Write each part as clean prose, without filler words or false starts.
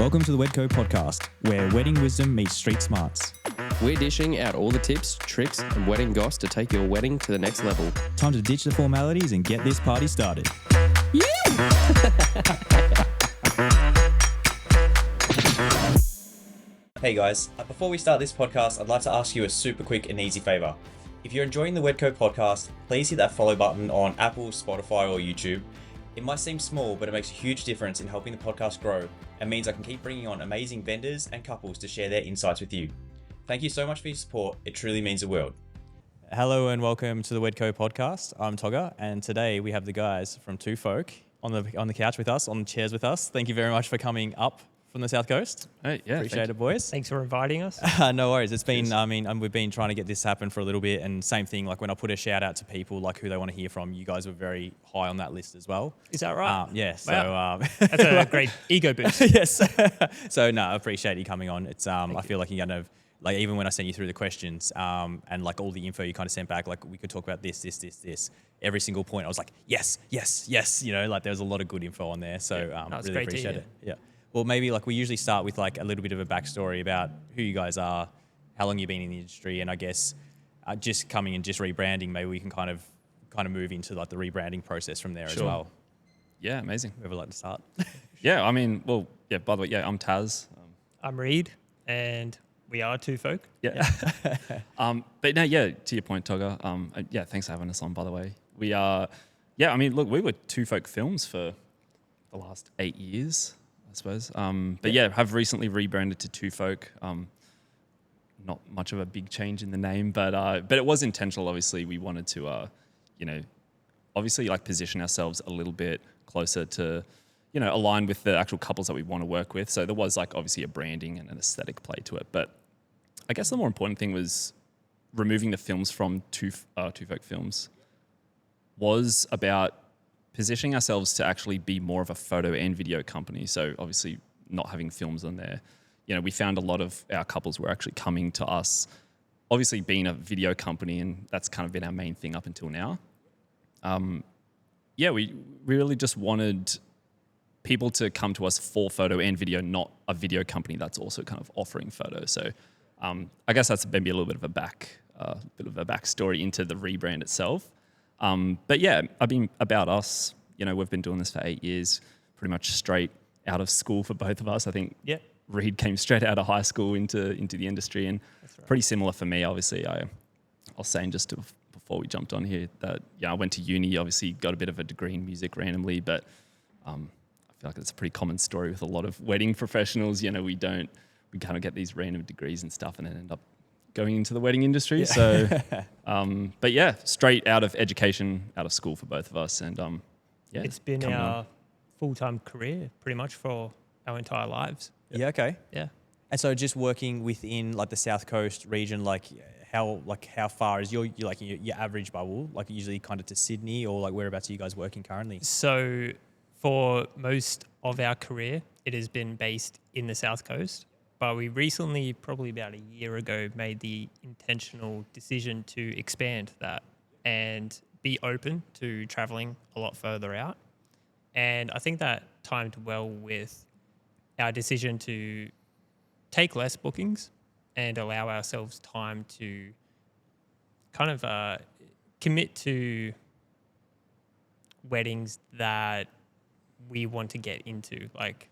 Welcome to the Weddingpodcast, where wedding wisdom meets street smarts. We're dishing out all the tips, tricks, and wedding goss to take your wedding to the next level. Time to ditch the formalities and get this party started. Hey guys, before we start this podcast, I'd like to ask you a super quick and easy favour. If you're enjoying the Wedco podcast, please hit that follow button on Apple, Spotify or YouTube. It might seem small, but it makes a huge difference in helping the podcast grow and means I can keep bringing on amazing vendors and couples to share their insights with you. Thank you so much for your support. It truly means the world. Hello and welcome to the Wedco podcast. I'm Toga, and today we have the guys from Two Folk on the couch with us, on the chairs with us. Thank you very much for coming up from the South Coast. Hey, yeah, Appreciate it, boys. Thanks for inviting us. No worries. It's been, we've been trying to get this happen for a little bit, and same thing, like when I put a shout out to people, like who they want to hear from, you guys were very high on that list as well. Is that right? Yeah. Wow. So that's a great ego boost. yes. So no, I appreciate you coming on. It's I feel like you kind of like even when I sent you through the questions and like all the info you kind of sent back, like we could talk about this. Every single point, I was like, yes. You know, like there was a lot of good info on there. So really appreciate it. Yeah. Well, maybe like we usually start with like a little bit of a backstory about who you guys are, how long you've been in the industry, and I guess just coming and just rebranding. Maybe we can kind of move into like the rebranding process from there as well. Yeah, amazing. Whoever like to start. Yeah, I mean, well, yeah. By the way, yeah, I'm Taz. I'm Reid, and we are Two Folk. Yeah. But no, yeah. To your point, Toga. Yeah, thanks for having us on. By the way, we are. Yeah, I mean, look, we were Two Folk Films for the last 8 years. I suppose. But yeah, have recently rebranded to Two Folk. Not much of a big change in the name, but it was intentional. Obviously, we wanted to, obviously like position ourselves a little bit closer to, align with the actual couples that we want to work with. So there was like obviously a branding and an aesthetic play to it. But I guess the more important thing was removing the films from Two Folk Films was about positioning ourselves to actually be more of a photo and video company. So obviously not having films on there. We found a lot of our couples were actually coming to us, obviously being a video company, and that's kind of been our main thing up until now. We really just wanted people to come to us for photo and video, not a video company that's also kind of offering photo. So I guess that's maybe a little bit of a backstory into the rebrand itself. But yeah, I mean, about us, we've been doing this for 8 years, pretty much straight out of school for both of us. I think Reid came straight out of high school into the industry, and pretty similar for me. Obviously, I was saying just before we jumped on here that I went to uni, obviously got a bit of a degree in music randomly, but I feel like it's a pretty common story with a lot of wedding professionals. We kind of get these random degrees and stuff and then end up going into the wedding industry. Yeah. So, but yeah, straight out of education, out of school for both of us. And it's been our full-time career pretty much for our entire lives. Yeah. Okay. Yeah. And so just working within like the South Coast region, like how far is your average bubble, like usually kind of to Sydney, or like whereabouts are you guys working currently? So for most of our career, it has been based in the South Coast. But we recently, probably about a year ago, made the intentional decision to expand that and be open to traveling a lot further out. And I think that timed well with our decision to take less bookings and allow ourselves time to kind of commit to weddings that we want to get into, like,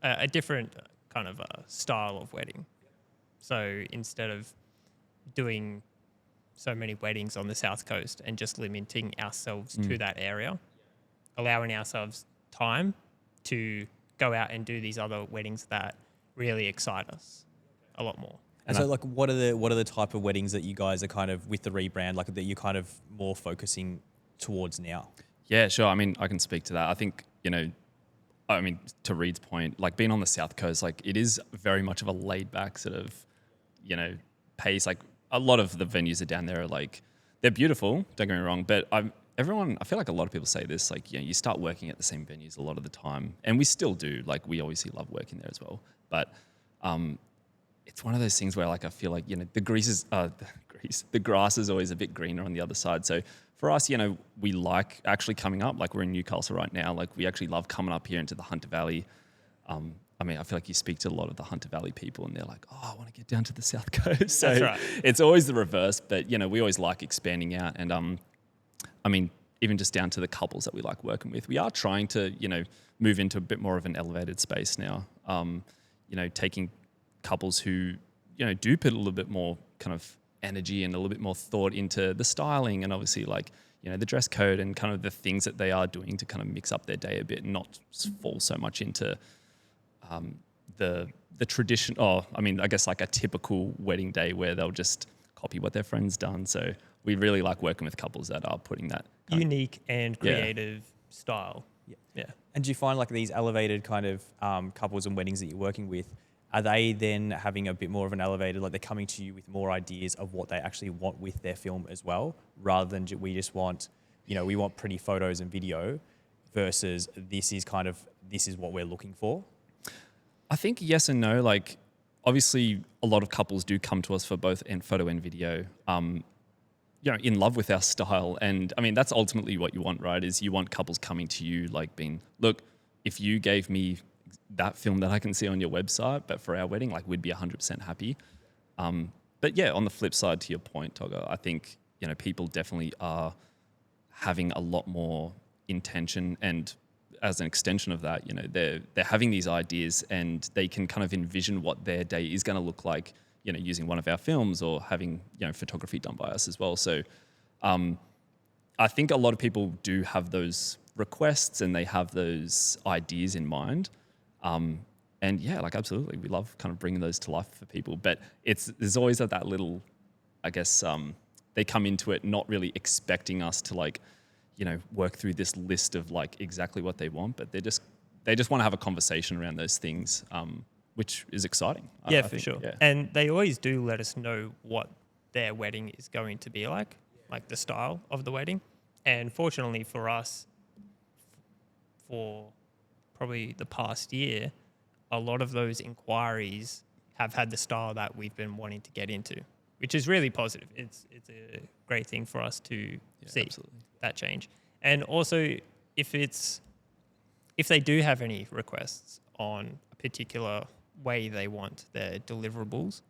a different kind of a style of wedding. So instead of doing so many weddings on the South Coast and just limiting ourselves to that area, allowing ourselves time to go out and do these other weddings that really excite us a lot more. And so like what are the type of weddings that you guys are kind of with the rebrand, like that you're kind of more focusing towards now? Yeah, sure. I mean, I can speak to that. I think, to Reid's point, like being on the South Coast, like it is very much of a laid back sort of, pace. Like a lot of the venues are down there are like, they're beautiful, don't get me wrong, but I feel like a lot of people say this, like, you start working at the same venues a lot of the time, and we still do, like we obviously love working there as well. But it's one of those things where like, I feel like, the grass is always a bit greener on the other side. So for us, we like actually coming up, like we're in Newcastle right now. Like we actually love coming up here into the Hunter Valley. I mean, I feel like you speak to a lot of the Hunter Valley people and they're like, oh, I want to get down to the South Coast. So That's right. it's always the reverse, but we always like expanding out. And I mean, even just down to the couples that we like working with, we are trying to, move into a bit more of an elevated space now. Taking couples who, do put a little bit more kind of energy and a little bit more thought into the styling and obviously like, the dress code and kind of the things that they are doing to kind of mix up their day a bit and not fall so much into the tradition. I guess like a typical wedding day where they'll just copy what their friend's done. So we really like working with couples that are putting that unique and creative style. Yeah. And do you find like these elevated kind of couples and weddings that you're working with, are they then having a bit more of an elevated, like they're coming to you with more ideas of what they actually want with their film as well, rather than we just want, we want pretty photos and video versus this is what we're looking for? I think yes and no. Like obviously a lot of couples do come to us for both photo and video, in love with our style. And I mean, that's ultimately what you want, right? Is you want couples coming to you like being, look, if you gave me that film that I can see on your website, but for our wedding, like we'd be 100% happy. But yeah, on the flip side to your point, Toga, I think, people definitely are having a lot more intention, and as an extension of that, they're having these ideas and they can kind of envision what their day is going to look like, using one of our films or having, photography done by us as well. So I think a lot of people do have those requests and they have those ideas in mind. And yeah, like absolutely, we love kind of bringing those to life for people. But there's always that little, I guess, they come into it not really expecting us to like, work through this list of like exactly what they want, but they just want to have a conversation around those things, which is exciting. Yeah, I for think, sure. Yeah. And they always do let us know what their wedding is going to be like the style of the wedding. And fortunately for us, for probably the past year, a lot of those inquiries have had the style that we've been wanting to get into, which is really positive. It's a great thing for us to see absolutely. that change. And also, if they do have any requests on a particular way they want their deliverables,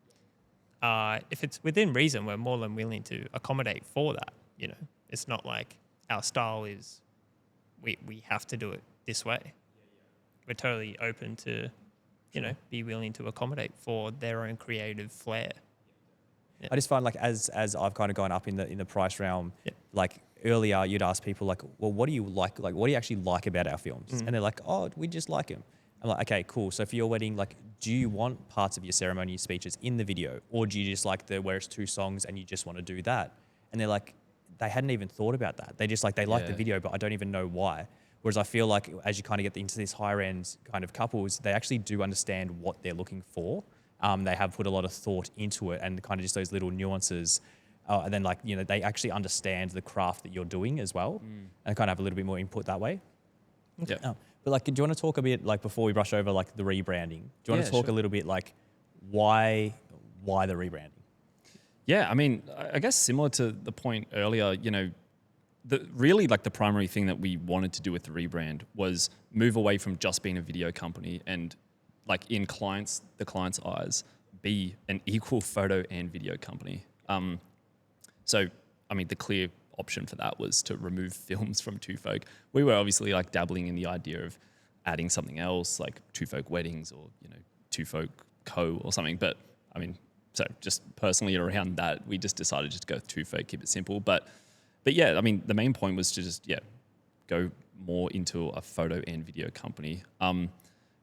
if it's within reason, we're more than willing to accommodate for that. It's not like our style is we have to do it this way. We're totally open to, be willing to accommodate for their own creative flair. Yeah. I just find like as I've kind of gone up in the price realm, like earlier you'd ask people like, well, what do you like? Like, what do you actually like about our films? And they're like, oh, we just like them. I'm like, okay, cool. So for your wedding, like, do you want parts of your ceremony speeches in the video, or do you just like where it's 2 songs and you just want to do that? And they're like, they hadn't even thought about that. They just like, they like the video, but I don't even know why. Whereas I feel like as you kind of get into these higher end kind of couples, they actually do understand what they're looking for. They have put a lot of thought into it and kind of just those little nuances. And then like, they actually understand the craft that you're doing as well and kind of have a little bit more input that way. Yeah. But like, do you want to talk a bit, like before we brush over like the rebranding, do you want to talk a little bit like why the rebranding? Yeah, I mean, I guess similar to the point earlier, really like the primary thing that we wanted to do with the rebrand was move away from just being a video company and like in the client's eyes, be an equal photo and video company. So, I mean, the clear option for that was to remove films from Two Folk. We were obviously like dabbling in the idea of adding something else like Two Folk Weddings or, Two Folk Co or something. But I mean, so just personally around that, we just decided just to go with Two Folk, keep it simple. But yeah, I mean, the main point was to just, go more into a photo and video company.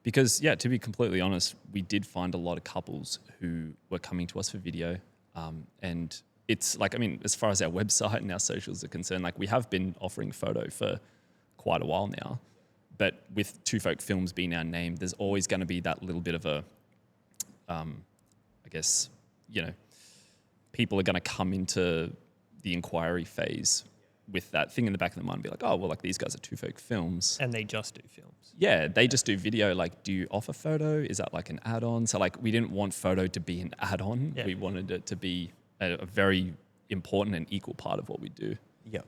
Because, to be completely honest, we did find a lot of couples who were coming to us for video. And it's like, I mean, as far as our website and our socials are concerned, like we have been offering photo for quite a while now. But with Two Folk Films being our name, there's always going to be that little bit of a, I guess, people are going to come into the inquiry phase with that thing in the back of their mind and be like, oh, well, like these guys are Two Folk Films. And they just do films. Yeah, they just do video. Like, do you offer photo? Is that like an add-on? So like we didn't want photo to be an add-on. Yeah. We wanted it to be a very important and equal part of what we do. Yeah.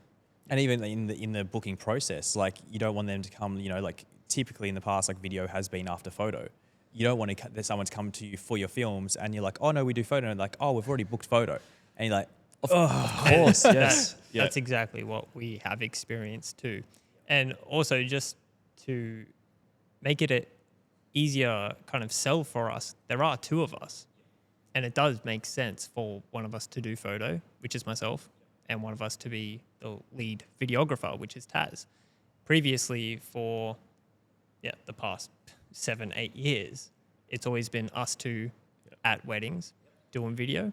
And even in the booking process, like you don't want them to come, like typically in the past, like video has been after photo. you don't want that someone's come to you for your films and you're like, oh no, we do photo, and like, oh, we've already booked photo, and you're like, Of course, yes. That's exactly what we have experienced too. And also just to make it an easier kind of sell for us, there are two of us. And it does make sense for one of us to do photo, which is myself, and one of us to be the lead videographer, which is Taz. Previously, for the past 7-8 years, it's always been us two at weddings doing video.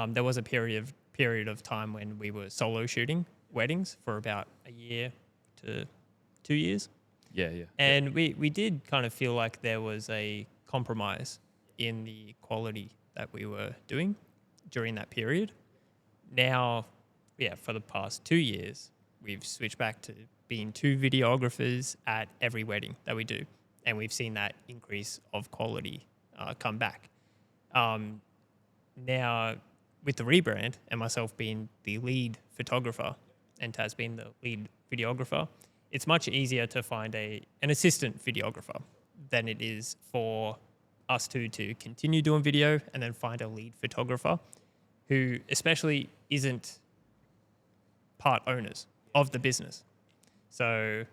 There was a period of time when we were solo shooting weddings for about a year to 2 years. Yeah. And we did kind of feel like there was a compromise in the quality that we were doing during that period. Now, for the past 2 years, we've switched back to being two videographers at every wedding that we do. And we've seen that increase of quality come back. Now, with the rebrand and myself being the lead photographer and Taz being the lead videographer, it's much easier to find an assistant videographer than it is for us two to continue doing video and then find a lead photographer who especially isn't part owners of the business. So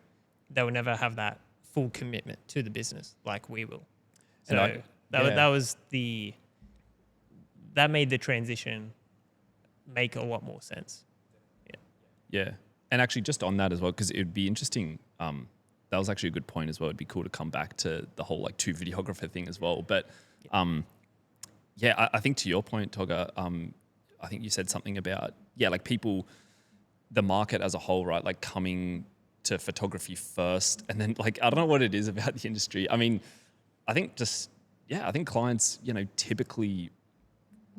they will never have that full commitment to the business like we will. So that made the transition make a lot more sense. Yeah. And actually just on that as well, because it would be interesting, that was actually a good point as well. It'd be cool to come back to the whole like two videographer thing as well. But I think to your point, Toga, I think you said something about, like people, the market as a whole, right? Like coming to photography first. And then like, I don't know what it is about the industry. I mean, I think clients, typically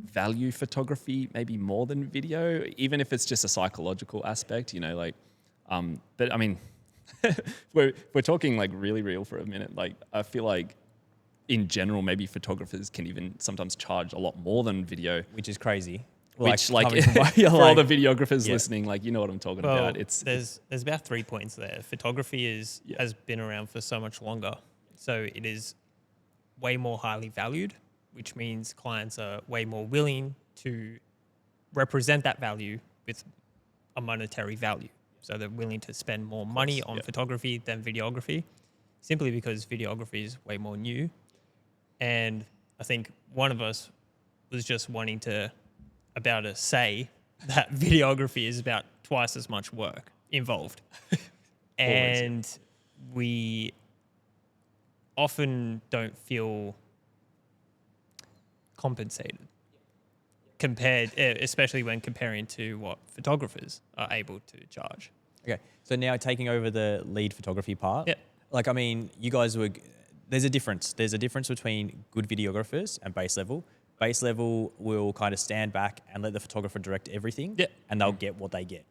value photography maybe more than video, even if it's just a psychological aspect, but I mean, we're talking like really real for a minute. Like I feel like in general, maybe photographers can even sometimes charge a lot more than video, which is crazy. For all the videographers listening, like, you know what I'm talking about. There's about 3 points there. Photography has been around for so much longer. So it is way more highly valued, which means clients are way more willing to represent that value with a monetary value. So they're willing to spend more money on photography than videography, simply because videography is way more new. And I think one of us was just wanting to say that videography is about twice as much work involved. And we often don't feel compensated especially when comparing to what photographers are able to charge. Okay, so now taking over the lead photography part. Yeah. Like, I mean, you guys there's a difference. There's a difference between good videographers and base level. Base level will kind of stand back and let the photographer direct everything, and they'll get what they get.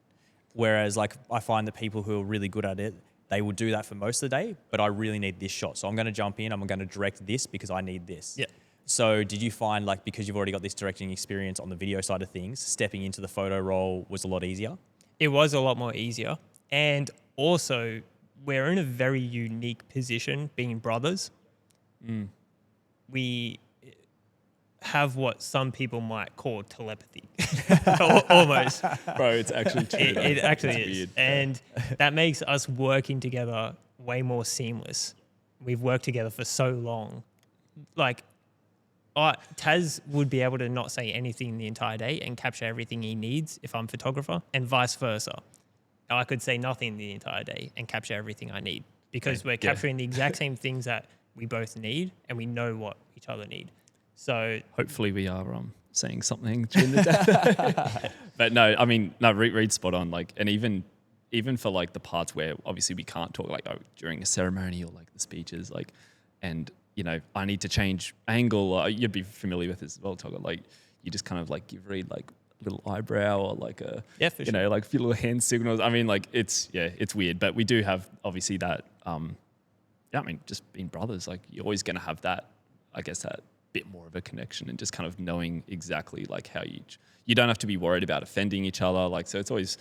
Whereas, like, I find that people who are really good at it, they will do that for most of the day, but I really need this shot. So I'm going to jump in, I'm going to direct this because I need this. Yeah. So did you find, like, because you've already got this directing experience on the video side of things, stepping into the photo role was a lot easier? It was a lot more easier. And also, we're in a very unique position being brothers. We have what some people might call telepathy. Almost. Bro, it's actually true. It actually is. Weird. And that makes us working together way more seamless. We've worked together for so long. Like, Taz would be able to not say anything the entire day and capture everything he needs if I'm a photographer, and vice versa. I could say nothing the entire day and capture everything I need because we're capturing the exact same things that we both need, and we know what each other need. So hopefully we are saying something during the day. But no, I mean, Reid's spot on. Like, and even for like the parts where obviously we can't talk, like during a ceremony or like the speeches, like, and I need to change angle. You'd be familiar with this as well, Toga. Like, you just kind of like give Reid like a little eyebrow or like a like a few little hand signals. I mean, like it's weird, but we do have obviously that. I mean, just being brothers, like you're always going to have that. I guess that bit more of a connection and just kind of knowing exactly like how you don't have to be worried about offending each other. Like, so it's always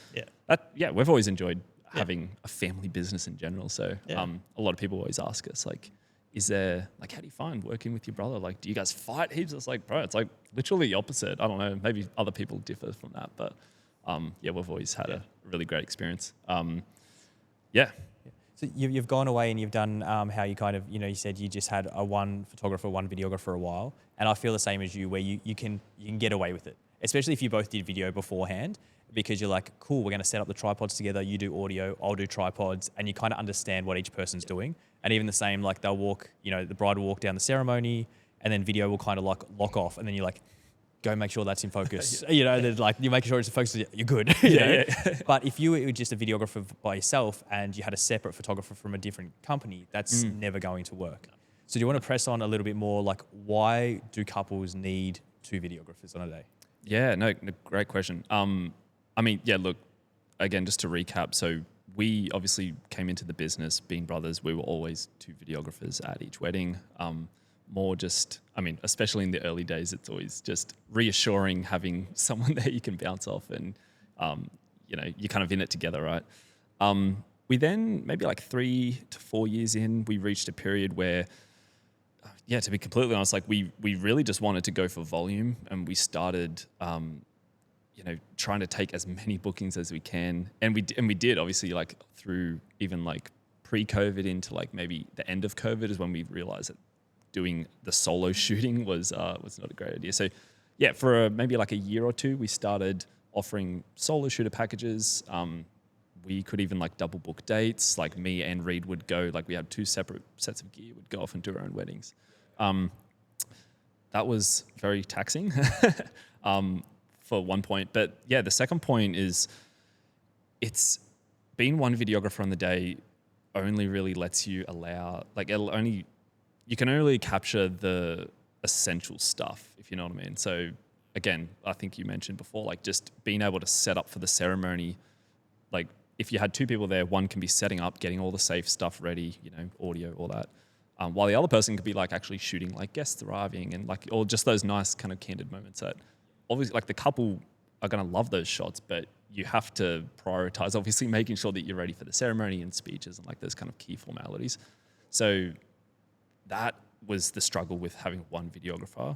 we've always enjoyed having a family business in general. So a lot of people always ask us like, is there, like, how do you find working with your brother? Like, do you guys fight heaps? It's like, bro, it's like literally the opposite. I don't know. Maybe other people differ from that, but yeah, we've always had a really great experience. Yeah. So you've gone away and you've done how you kind of, you said you just had a one photographer, one videographer for a while. And I feel the same as you, where you can get away with it, especially if you both did video beforehand, because you're like, cool, we're going to set up the tripods together. You do audio, I'll do tripods, and you kind of understand what each person's doing. And even the same, like they'll walk, the bride will walk down the ceremony, and then video will kind of like lock off, and then you're like, go make sure that's in focus. Then like you make sure it's in focus, you're good. But if you were just a videographer by yourself and you had a separate photographer from a different company, that's never going to work. So do you want to press on a little bit more, like why do couples need two videographers on a day? Yeah, no, great question. I mean, yeah, look, again, just to recap, so we obviously came into the business being brothers. We were always two videographers at each wedding. More just, I mean, especially in the early days, it's always just reassuring having someone there you can bounce off and, you're kind of in it together, right? We then, maybe like 3 to 4 years in, we reached a period where, to be completely honest, like we really just wanted to go for volume, and we started, trying to take as many bookings as we can. And we did, obviously, like through even like pre-COVID into like maybe the end of COVID is when we realized that doing the solo shooting was not a great idea. So yeah, for maybe like a year or two, we started offering solo shooter packages. We could even like double book dates. Like me and Reid would go, like we had 2 separate sets of gear, would go off and do our own weddings. That was very taxing for one point. But yeah, the second point is it's being one videographer on the day only really lets you allow, like you can only capture the essential stuff, if you know what I mean. So again, I think you mentioned before, like just being able to set up for the ceremony. Like if you had 2 people there, one can be setting up, getting all the safe stuff ready, audio, all that. While the other person could be like actually shooting like guests arriving and like, or just those nice kind of candid moments that obviously like the couple are going to love those shots, but you have to prioritize obviously making sure that you're ready for the ceremony and speeches and like those kind of key formalities. So that was the struggle with having one videographer.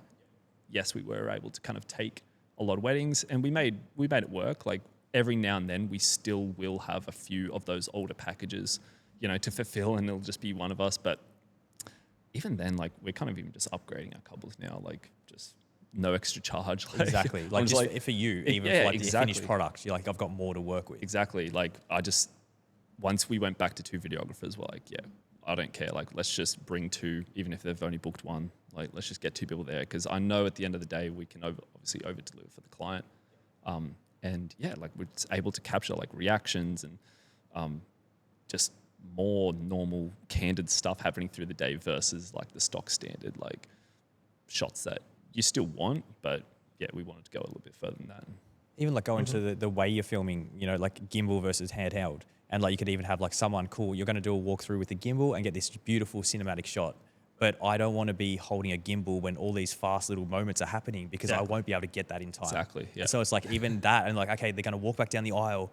Yes, we were able to kind of take a lot of weddings, and we made it work. Like every now and then we still will have a few of those older packages, to fulfill, and it'll just be one of us. But even then, like we're kind of even just upgrading our couples now, like just no extra charge. Like, exactly. Like just for you, even for like the finished product, you're like, I've got more to work with. Exactly. Like once we went back to 2 videographers, we're like, I don't care. Like, let's just bring 2, even if they've only booked 1. Like, let's just get 2 people there, because I know at the end of the day we can obviously over deliver for the client. And yeah, like we're able to capture like reactions and just more normal, candid stuff happening through the day versus like the stock standard like shots that you still want, but yeah, we wanted to go a little bit further than that. Even like going to the way you're filming, like gimbal versus handheld. And like you could even have like someone cool, you're going to do a walkthrough with a gimbal and get this beautiful cinematic shot. But I don't want to be holding a gimbal when all these fast little moments are happening, because I won't be able to get that in time. Exactly. Yeah. And so it's like even that, and like, okay, they're going to walk back down the aisle.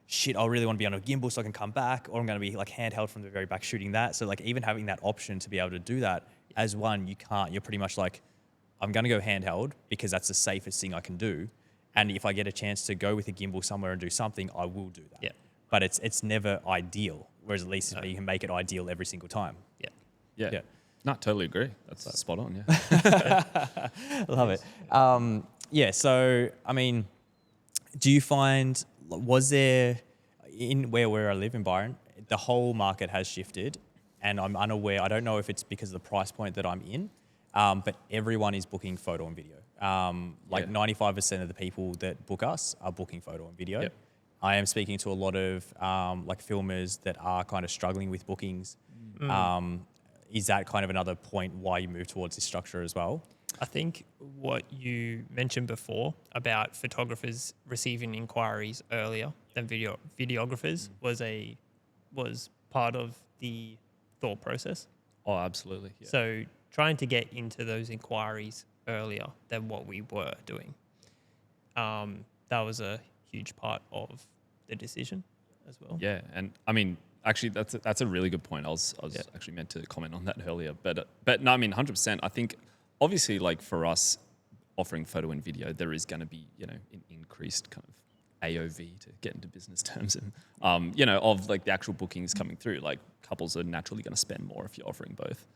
Shit, I really want to be on a gimbal so I can come back, or I'm going to be like handheld from the very back shooting that. So like even having that option to be able to do that as one, you can't. You're pretty much like, I'm going to go handheld because that's the safest thing I can do. And if I get a chance to go with a gimbal somewhere and do something, I will do that. Yeah. But it's never ideal. Whereas at least you can make it ideal every single time. Yeah. No, totally agree. That's spot on. Yeah. Love it. So, I mean, do you find, was there, in where I live in Byron, the whole market has shifted, and I'm unaware, I don't know if it's because of the price point that I'm in, but everyone is booking photo and video. 95% of the people that book us are booking photo and video. Yep. I am speaking to a lot of like filmers that are kind of struggling with bookings. Is that kind of another point why you move towards this structure as well? I think what you mentioned before about photographers receiving inquiries earlier than videographers was part of the thought process. Oh, absolutely. Yeah. So trying to get into those inquiries earlier than what we were doing, that was a huge part of the decision as well. Yeah, and I mean, Actually, that's a really good point. I was actually meant to comment on that earlier, but no, I mean, 100%. I think obviously, like for us, offering photo and video, there is going to be an increased kind of AOV to get into business terms, and of like the actual bookings coming through. Like couples are naturally going to spend more if you're offering both.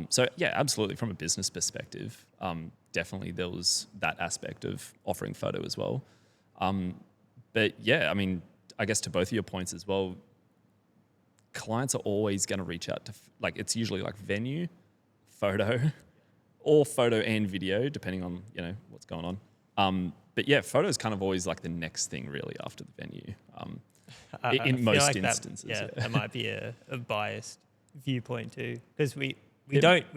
So yeah, absolutely. From a business perspective, definitely there was that aspect of offering photo as well. But yeah, I mean, I guess to both of your points as well, clients are always going to reach out to, like, it's usually like venue, photo, or photo and video, depending on, what's going on. But yeah, photo is kind of always like the next thing really after the venue. In most like instances. That might be a biased viewpoint too, because we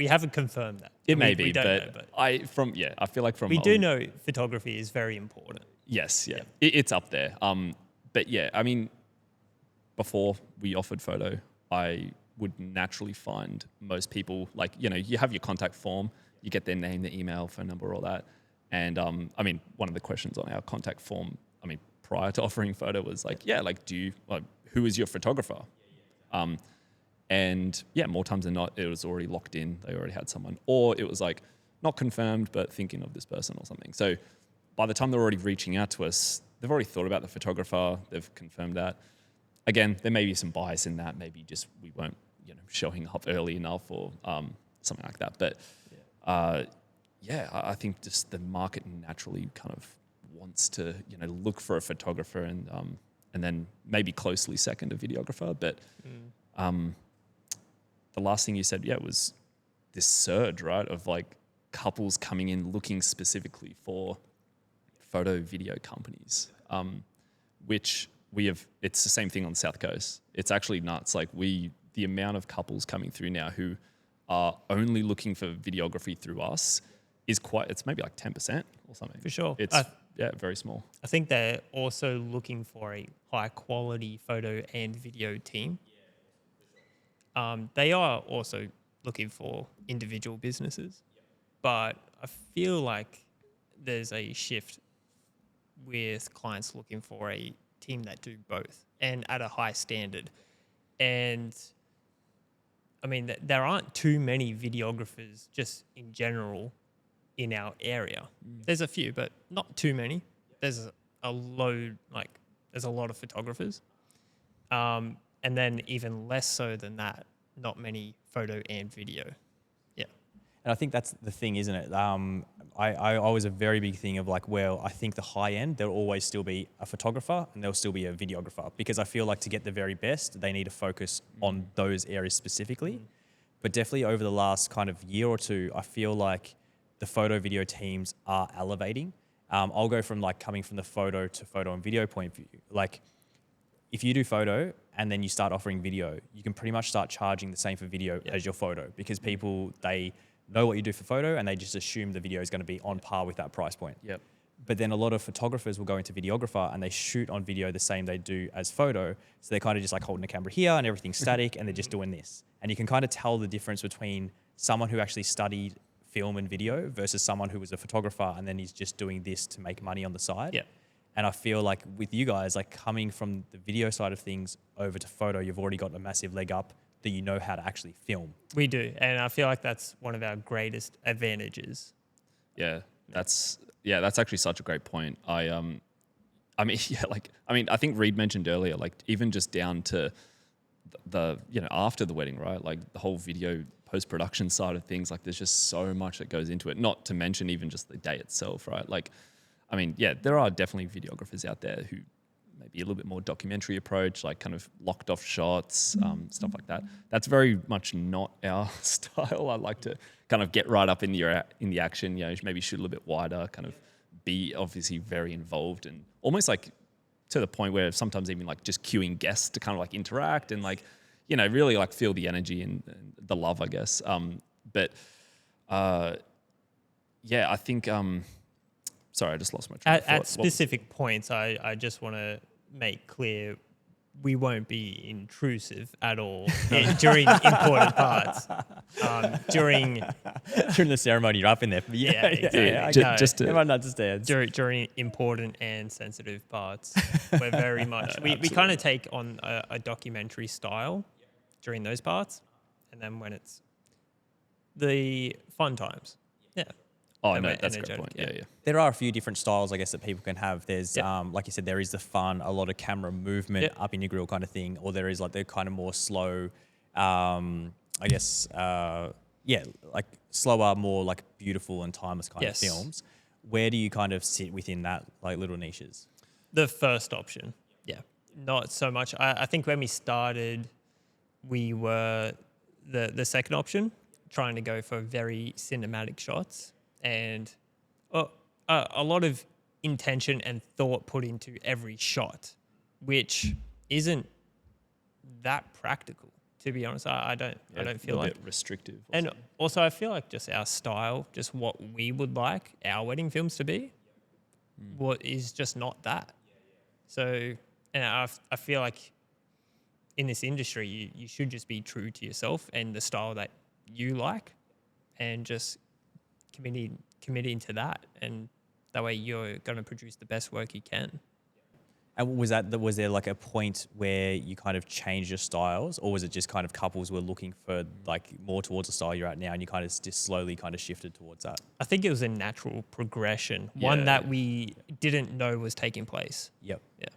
haven't confirmed that. It may be, we don't know, but I feel like we do know photography is very important. Yes, yeah. It's up there. But yeah, I mean, before we offered photo, I would naturally find most people, like, you have your contact form, you get their name, their email, phone number, all that. And I mean, one of the questions on our contact form, I mean, prior to offering photo was like, who is your photographer? And yeah, more times than not, it was already locked in. They already had someone. Or it was like, not confirmed, but thinking of this person or something. So by the time they're already reaching out to us, they've already thought about the photographer. They've confirmed that. Again, there may be some bias in that. Maybe just we weren't, showing up early enough or something like that. But I think just the market naturally kind of wants to, look for a photographer and then maybe closely second a videographer. But the last thing you said, was this surge, right, of like couples coming in looking specifically for photo video companies, which it's the same thing on the South Coast. It's actually nuts. Like the amount of couples coming through now who are only looking for videography through us is it's maybe like 10% or something. For sure. It's very small. I think they're also looking for a high quality photo and video team. They are also looking for individual businesses, but I feel like there's a shift with clients looking for a team that do both and at a high standard. And I mean, there aren't too many videographers just in general in our area. There's a few, but not too many. There's a lot of photographers. And then even less so than that, not many photo and video. Yeah. And I think that's the thing, isn't it? I was a very big thing of like, well, I think the high end, there'll always still be a photographer and there'll still be a videographer, because I feel like to get the very best, they need to focus on those areas specifically. But definitely over the last kind of year or two, I feel like the photo video teams are elevating. I'll go from like coming from the photo and video point of view. Like if you do photo and then you start offering video, you can pretty much start charging the same for video as your photo, because people, they know what you do for photo and they just assume the video is going to be on par with that price point. Yep. But then a lot of photographers will go into videographer and they shoot on video the same they do as photo. So they're kind of just like holding a camera here and everything's static and they're just doing this. And you can kind of tell the difference between someone who actually studied film and video versus someone who was a photographer and then he's just doing this to make money on the side. Yeah. And I feel like with you guys, like coming from the video side of things over to photo, you've already got a massive leg up that you know how to actually film. We do. And I feel like that's one of our greatest advantages. Yeah, that's actually such a great point. I think Reid mentioned earlier, like even just down to the after the wedding, right? Like the whole video post-production side of things, like there's just so much that goes into it, not to mention even just the day itself, right? Like, I mean, yeah, there are definitely videographers out there who maybe a little bit more documentary approach, like kind of locked off shots, stuff like that. That's very much not our style. I like to kind of get right up in the action, maybe shoot a little bit wider, kind of be obviously very involved and almost like to the point where sometimes even like just queuing guests to kind of like interact and like, really like feel the energy and the love, I guess. I think, sorry, I just lost my train of thought. At specific points, I just want to make clear we won't be intrusive at all during important parts. During During the ceremony, you're up in there. Yeah, exactly. I Ju- know. just to- Everyone understands. during important and sensitive parts, we're very much we kind of take on a documentary style during those parts, and then when it's the fun times, yeah. Oh, And no, we're that's a great energetic, point. Yeah, yeah. There are a few different styles, I guess, that people can have. There's, Yeah. like you said, there is the fun, a lot of camera movement Yeah. up in your grill kind of thing, or there is like the kind of more slow, I guess, like slower, more like beautiful and timeless kind Yes. of films. Where do you kind of sit within that, like little niches? The first option, yeah, not so much. I think when we started, we were the second option, trying to go for very cinematic shots and a lot of intention and thought put into every shot, which isn't that practical, to be honest. I don't feel a like. bit restrictive. And also, I feel like just our style, just what we would like our wedding films to be, what is just not that. So, and I feel like in this industry, you should just be true to yourself and the style that you like, and just committing to that, and that way you're going to produce the best work you can. And was there like a point where you kind of changed your styles, or was it just kind of couples were looking for like more towards the style you're at now, and you kind of just slowly kind of shifted towards that? I think it was a natural progression, one Yeah. that we didn't know was taking place. Yep. Yeah.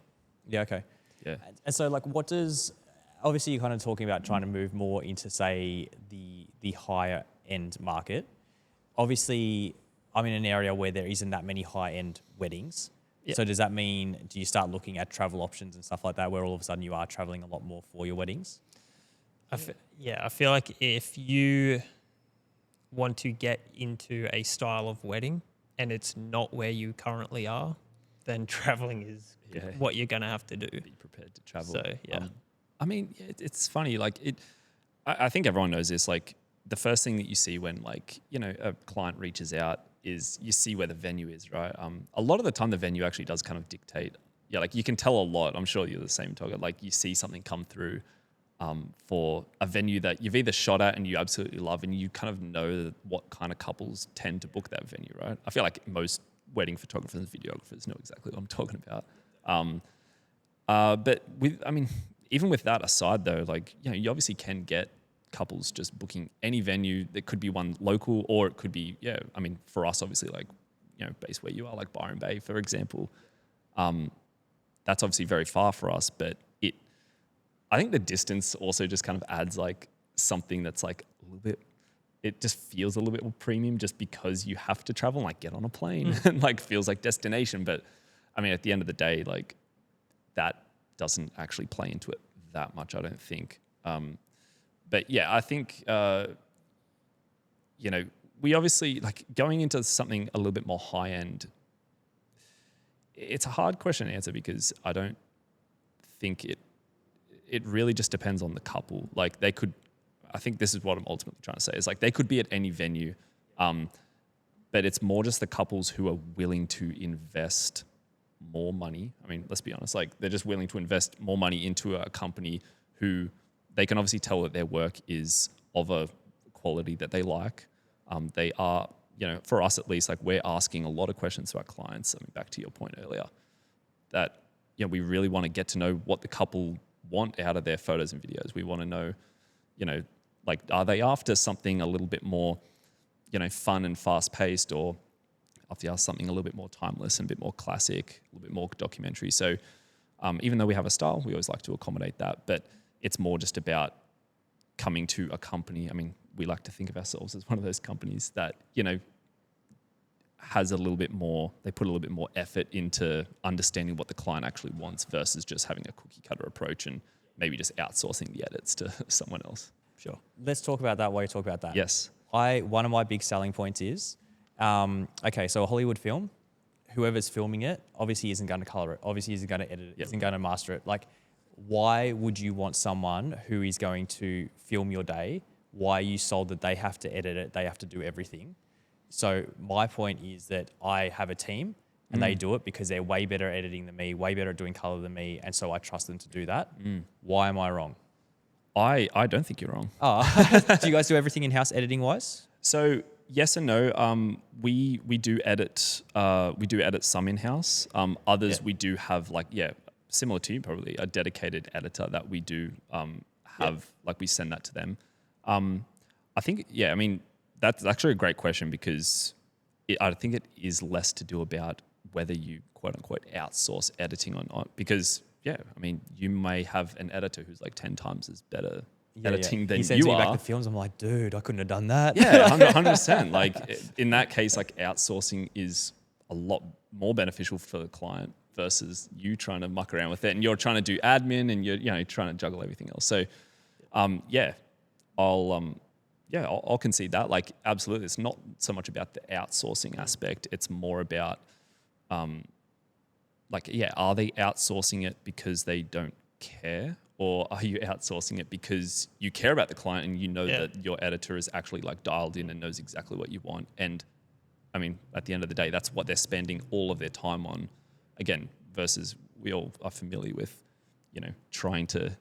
Yeah. Okay. Yeah. And so, like, what does obviously you're kind of talking about trying to move more into, say, the higher end market. Obviously, I'm in an area where there isn't that many high end weddings. Yep. So does that mean, do you start looking at travel options and stuff like that, where all of a sudden you are traveling a lot more for your weddings? I feel like if you want to get into a style of wedding and it's not where you currently are, then traveling is Yeah. what you're going to have to do. Be prepared to travel. So, yeah. I mean, it's funny. Like I think everyone knows this. Like the first thing that you see when like, you know, a client reaches out is you see where the venue is, right? A lot of the time the venue actually does kind of dictate. Yeah, like you can tell a lot. I'm sure you're the same, Toga. Like you see something come through for a venue that you've either shot at and you absolutely love, and you kind of know what kind of couples tend to book that venue, right? I feel like most wedding photographers and videographers know exactly what I'm talking about. But even with that aside though, like, you know, you obviously can get couples just booking any venue. That could be one local, or it could be, for us, obviously, like, you know, based where you are, like Byron Bay, for example, that's obviously very far for us, but I think the distance also just kind of adds like something that's like a little bit, it just feels a little bit more premium just because you have to travel, like get on a plane and like feels like destination. But I mean, at the end of the day, like that doesn't actually play into it that much, I don't think. But yeah, I think, you know, we obviously like going into something a little bit more high end. It's a hard question to answer because I don't think it really just depends on the couple. Like they could, I think this is what I'm ultimately trying to say, is like they could be at any venue, but it's more just the couples who are willing to invest more money. I mean, let's be honest, like they're just willing to invest more money into a company who they can obviously tell that their work is of a quality that they like. They are, you know, for us at least, like we're asking a lot of questions to our clients. I mean, back to your point earlier, that, you know, we really want to get to know what the couple want out of their photos and videos. We want to know, you know, like, are they after something a little bit more, you know, fun and fast paced, or after something a little bit more timeless and a bit more classic, a little bit more documentary. So even though we have a style, we always like to accommodate that, but it's more just about coming to a company. I mean, we like to think of ourselves as one of those companies that, you know, has a little bit more, they put a little bit more effort into understanding what the client actually wants versus just having a cookie cutter approach and maybe just outsourcing the edits to someone else. Sure. Let's talk about that while you talk about that. Yes. One of my big selling points is, okay, so a Hollywood film, whoever's filming it obviously isn't going to color it, obviously isn't going to edit it, isn't going to master it. Like, why would you want someone who is going to film your day? Why are you sold that they have to edit it, they have to do everything? So my point is that I have a team and they do it because they're way better at editing than me, way better at doing color than me, and so I trust them to do that. Why am I wrong? I don't think you're wrong. Do you guys do everything in-house editing-wise? So yes and no. We do edit. We do edit some in house. Others we do have similar to you probably a dedicated editor that we do have. Like we send that to them. I think I mean that's actually a great question because I think it is less to do about whether you quote unquote outsource editing or not because I mean you may have an editor who's like 10 times as better editing than he sends you me are. back the films. I'm like, dude, I couldn't have done that. Yeah, 100%. Like in that case, like outsourcing is a lot more beneficial for the client versus you trying to muck around with it and you're trying to do admin and you're trying to juggle everything else. So, I'll concede that. Like, absolutely, it's not so much about the outsourcing aspect. It's more about, are they outsourcing it because they don't care? Or are you outsourcing it because you care about the client and you know that your editor is actually like dialed in and knows exactly what you want? And I mean, at the end of the day, that's what they're spending all of their time on. Again, versus we all are familiar with, trying to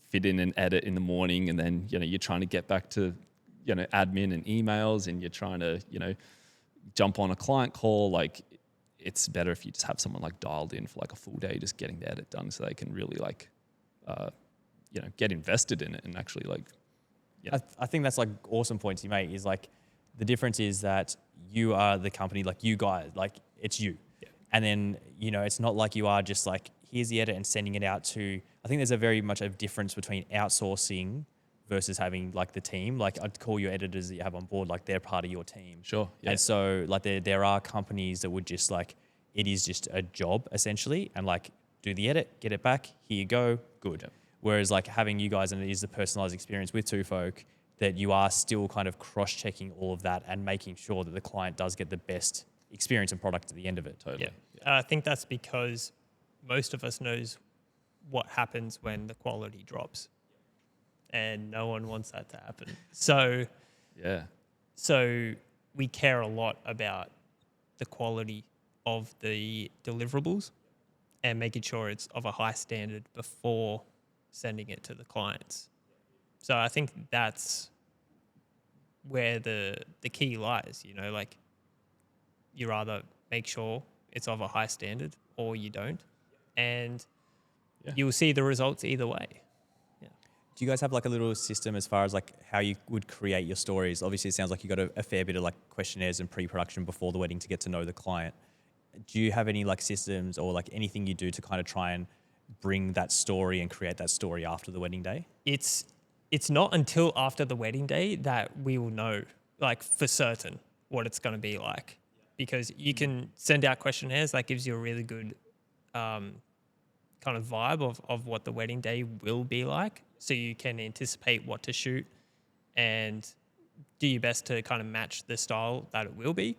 fit in an edit in the morning and then, you're trying to get back to, admin and emails and you're trying to, jump on a client call. Like it's better if you just have someone like dialed in for like a full day, just getting the edit done so they can really like, get invested in it and actually like, I think that's like awesome points you make is like the difference is that you are the company, like you guys, like it's you. Yeah. And then, it's not like you are just like, here's the edit and sending it out to, I think there's a very much a difference between outsourcing versus having like the team. Like I'd call your editors that you have on board, like they're part of your team. Sure. Yeah. And so like there are companies that would just like, it is just a job essentially and like do the edit, get it back, here you go, good. Yep. Whereas like having you guys and it is the personalized experience with Two Folk that you are still kind of cross-checking all of that and making sure that the client does get the best experience and product at the end of it. Totally. I think that's because most of us knows what happens when the quality drops and no one wants that to happen. So we care a lot about the quality of the deliverables and making sure it's of a high standard before sending it to the clients. So I think that's where the key lies, like you rather make sure it's of a high standard or you don't. And you'll see the results either way. Yeah. Do you guys have like a little system as far as like how you would create your stories? Obviously it sounds like you got a fair bit of like questionnaires and pre-production before the wedding to get to know the client. Do you have any like systems or like anything you do to kind of try and bring that story and create that story after the wedding day? It's not until after the wedding day that we will know, like for certain, what it's going to be like. Because you can send out questionnaires, that gives you a really good kind of vibe of what the wedding day will be like. So you can anticipate what to shoot and do your best to kind of match the style that it will be.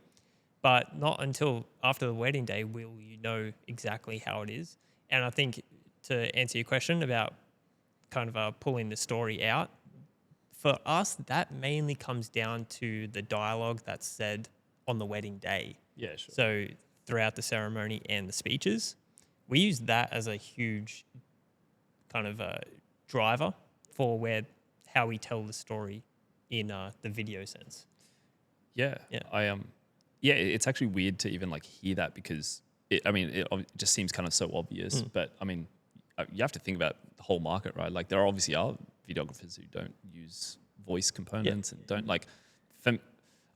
But not until after the wedding day will you know exactly how it is. And I think to answer your question about kind of pulling the story out, for us, that mainly comes down to the dialogue that's said on the wedding day. Yeah, sure. So throughout the ceremony and the speeches, we use that as a huge kind of driver for how we tell the story in the video sense. Yeah. It's actually weird to even like hear that because it just seems kind of so obvious. But I mean, you have to think about the whole market, right? Like there obviously are videographers who don't use voice components and don't like.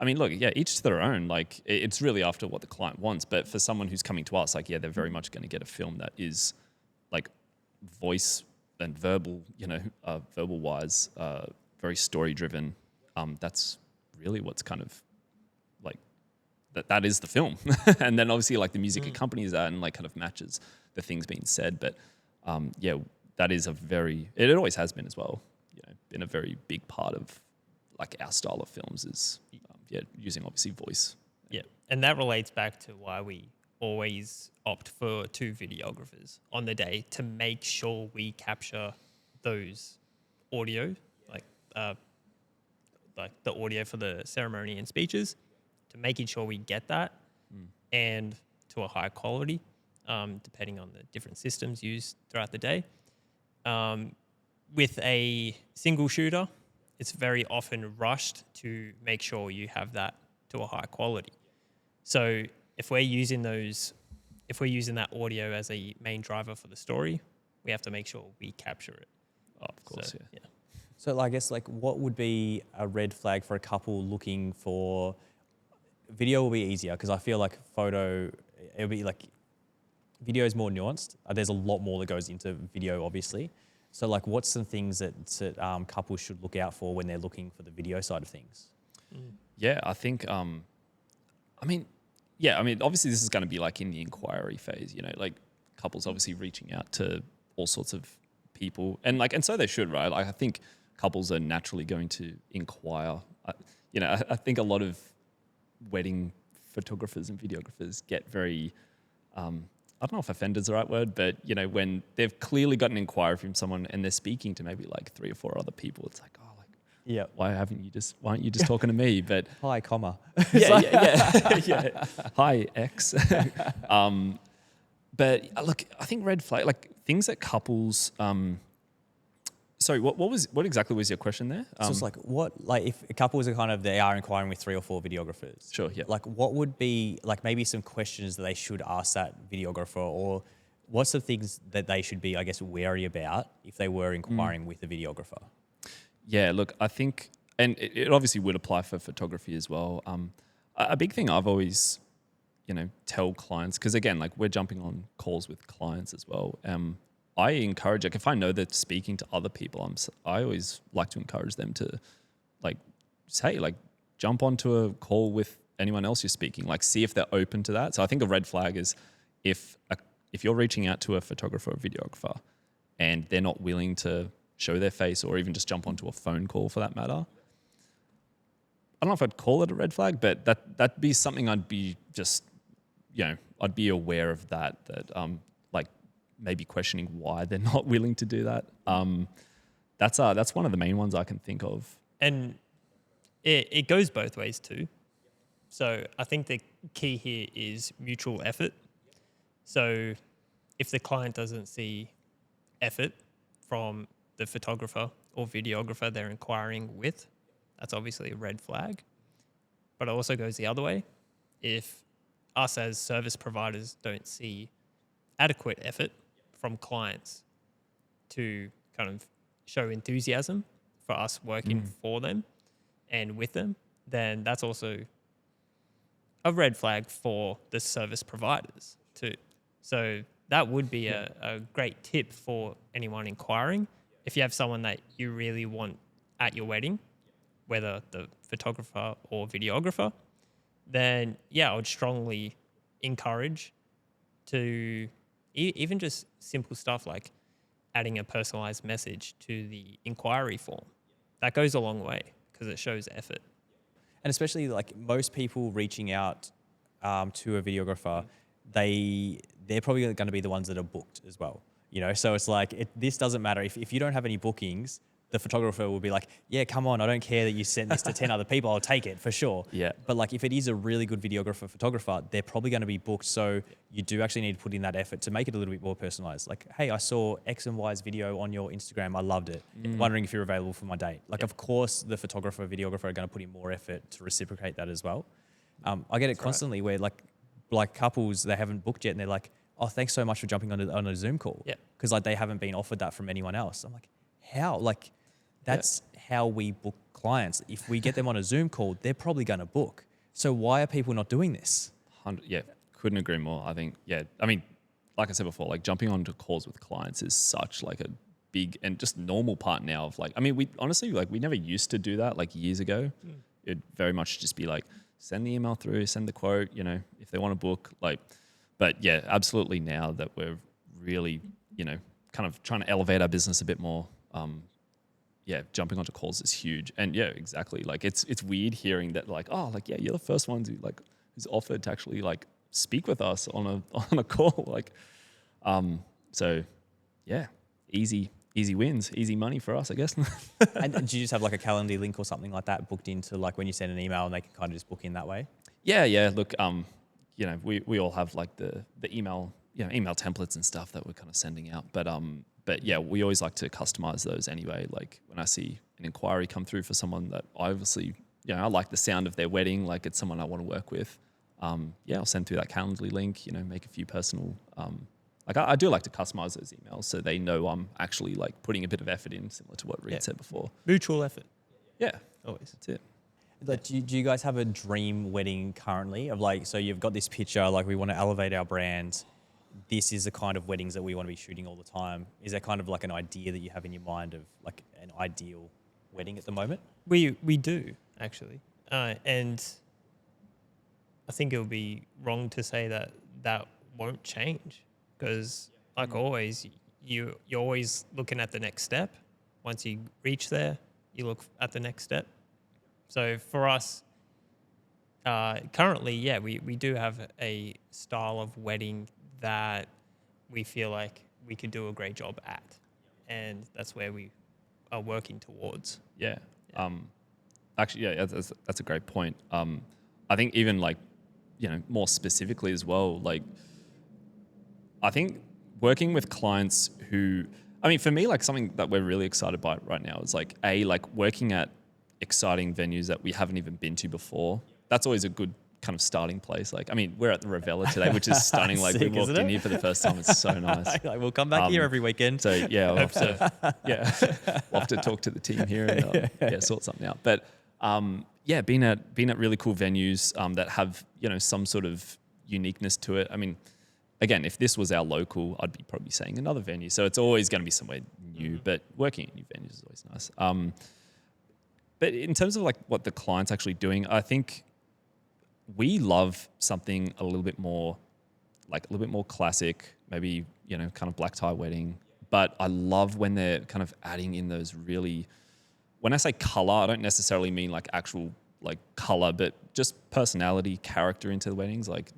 Each to their own. Like it's really after what the client wants. But for someone who's coming to us, like they're very much going to get a film that is like voice and verbal, verbal wise, very story driven. That's really what's kind of like that is the film. And then obviously like the music accompanies that and like kind of matches the things being said. But that is it always has been as well, been a very big part of like our style of films is using obviously voice. Yeah. And that relates back to why we always opt for 2 videographers on the day to make sure we capture those audio, like the audio for the ceremony and speeches, to making sure we get that and to a high quality, depending on the different systems used throughout the day. With a single shooter, it's very often rushed to make sure you have that to a high quality. So if we're using that audio as a main driver for the story, we have to make sure we capture it. Oh, of course, So, yeah. So I guess like what would be a red flag for a couple looking for video? Will be easier because I feel like photo, it'll be like video is more nuanced. There's a lot more that goes into video, obviously. So like what's some things that couples should look out for when they're looking for the video side of things? Yeah, I think, obviously this is going to be like in the inquiry phase, like couples obviously reaching out to all sorts of people and so they should, right? Like I think couples are naturally going to inquire. I think a lot of wedding photographers and videographers get very, I don't know if offended is the right word, but when they've clearly got an inquiry from someone and they're speaking to maybe like 3 or 4 other people, it's like, oh, like, yeah, why aren't you just talking to me? But hi, comma. yeah. Hi, X. But look, I think red flag, like things that couples. Sorry, what exactly was your question there? So it's like if a couple they are inquiring with 3 or 4 videographers. Sure, yeah. Like what would be like maybe some questions that they should ask that videographer, or what's the things that they should be, I guess, wary about if they were inquiring with a videographer? Yeah, look, I think, and it obviously would apply for photography as well. A big thing I've always, tell clients, because again, like we're jumping on calls with clients as well. I encourage, like if I know they're speaking to other people, I always like to encourage them to like say, like jump onto a call with anyone else you're speaking, like see if they're open to that. So I think a red flag is if you're reaching out to a photographer or videographer and they're not willing to show their face or even just jump onto a phone call for that matter. I don't know if I'd call it a red flag, but that'd be something I'd be just, I'd be aware of that like maybe questioning why they're not willing to do that. That's one of the main ones I can think of. And it goes both ways too. So I think the key here is mutual effort. So if the client doesn't see effort from the photographer or videographer they're inquiring with, that's obviously a red flag. But it also goes the other way. If us as service providers don't see adequate effort from clients to kind of show enthusiasm for us working for them and with them, then that's also a red flag for the service providers too. So that would be a great tip for anyone inquiring. If you have someone that you really want at your wedding, whether the photographer or videographer, then I would strongly encourage to even just simple stuff like adding a personalized message to the inquiry form. That goes a long way because it shows effort. And especially like most people reaching out to a videographer, they're probably going to be the ones that are booked as well. So it's like this doesn't matter if you don't have any bookings. The photographer will be like, yeah, come on, I don't care that you sent this to 10 other people, I'll take it for sure. Yeah. But like if it is a really good photographer, they're probably going to be booked. So you do actually need to put in that effort to make it a little bit more personalized. Like, hey, I saw X and Y's video on your Instagram, I loved it. Wondering if you're available for my date. Like, of course, the photographer, videographer are going to put in more effort to reciprocate that as well. I get it constantly where like couples, they haven't booked yet and they're like, oh, thanks so much for jumping on a Zoom call. Yeah. Because like they haven't been offered that from anyone else. I'm like, how? Like, that's how we book clients. If we get them on a Zoom call, they're probably going to book. So why are people not doing this? Yeah, couldn't agree more. I think, I mean, like I said before, like jumping onto calls with clients is such like a big and just normal part now of like, I mean, we honestly, like we never used to do that like years ago. It'd very much just be like, send the email through, send the quote, if they want to book, like, but yeah, absolutely now that we're really, kind of trying to elevate our business a bit more, jumping onto calls is huge. And yeah, exactly. Like it's weird hearing that like, oh, like, yeah, you're the first ones who's offered to actually like speak with us on a call. Like, so yeah, easy wins, easy money for us, I guess. And do you just have like a Calendly link or something like that booked into like when you send an email and they can kind of just book in that way? Yeah. Look, we all have like the email, email templates and stuff that we're kind of sending out. But yeah, we always like to customize those anyway. Like when I see an inquiry come through for someone that I obviously, I like the sound of their wedding, like it's someone I want to work with, I'll send through that Calendly link, make a few personal, I do like to customize those emails so they know I'm actually like putting a bit of effort in, similar to what Reid said before. Mutual effort. Yeah, Always. that's it. Like, do you guys have a dream wedding currently of like, so you've got this picture, like we want to elevate our brand. This is the kind of weddings that we want to be shooting all the time. Is there kind of like an idea that you have in your mind of like an ideal wedding at the moment? We do, actually. And I think it would be wrong to say that won't change because like always, you're always looking at the next step. Once you reach there, you look at the next step. So for us, currently, we do have a style of wedding that we feel like we could do a great job at. And that's where we are working towards. Yeah. Actually, that's a great point. I think even like, more specifically as well, like I think working with clients who, for me, like something that we're really excited by right now is like working at exciting venues that we haven't even been to before. That's always a good kind of starting place. Like, we're at the Ravella today, which is stunning. Like Sick, we walked in here for the first time. It's so nice. Like, we'll come back here every weekend. So yeah, we'll have to talk to the team here and sort something out. But being at really cool venues that have some sort of uniqueness to it. Again, if this was our local, I'd be probably saying another venue. So it's always going to be somewhere new. But working at new venues is always nice. But in terms of like what the client's actually doing, I think we love something a little bit more classic, maybe, kind of black tie wedding. But I love when they're kind of adding in those really, when I say color, I don't necessarily mean like actual like color, but just personality, character into the weddings, like